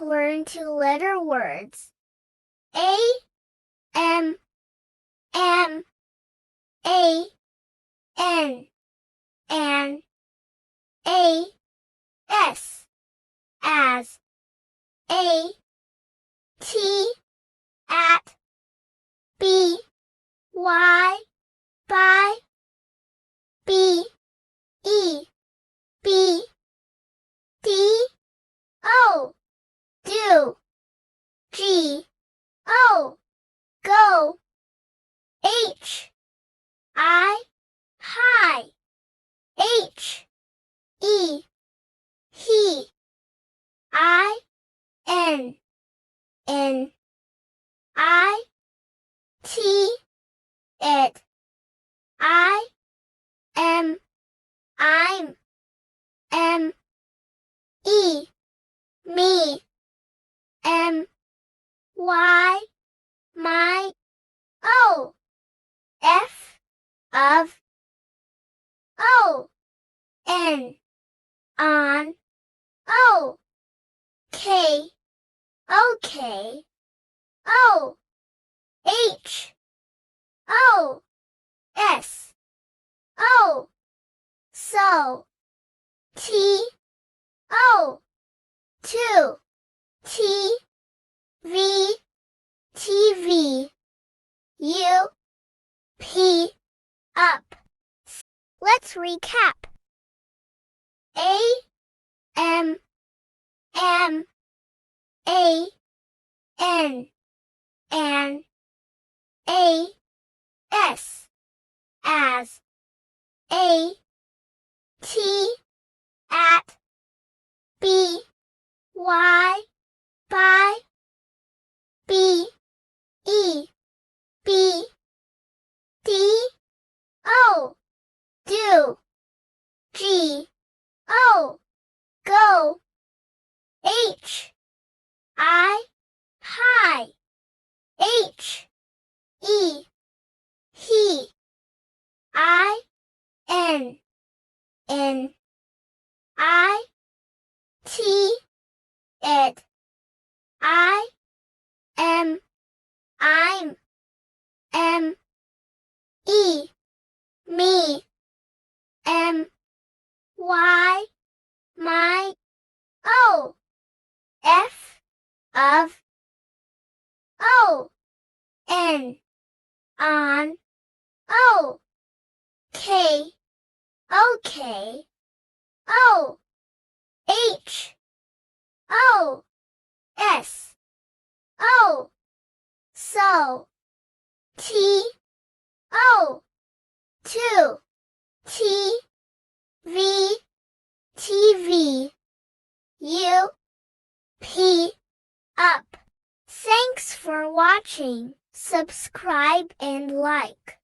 learn two-letter words. A, M, M, A, N, An, A, S, as, A, T, at, B, Y, by, B, E, B, D, O, do, G, O, go, H, I, hi, H, E, he, I, N, N, I, T, it, I, M, I'm, M, E, me, M, Y, my, O, F, of, O, N, on, O, K, okay, O, H, O, S, O, so, T, O, two, T, V, TV, U, P, up. Let's recap. A, M, M, A, N, An, A, S, as, A, T, at, B, Y, by, B, E, B, D, O, do, G, O, go, H, I, hi, H, E, he, I, N, N, I, T, it, I, M, I'm, M, E, me, M, Y, my, O, F, of, O, N, on, O, K, okay, O, H, O, S, O, so, T, O, two, T, V, TV, U, P, up. Thanks for watching. Subscribe and like.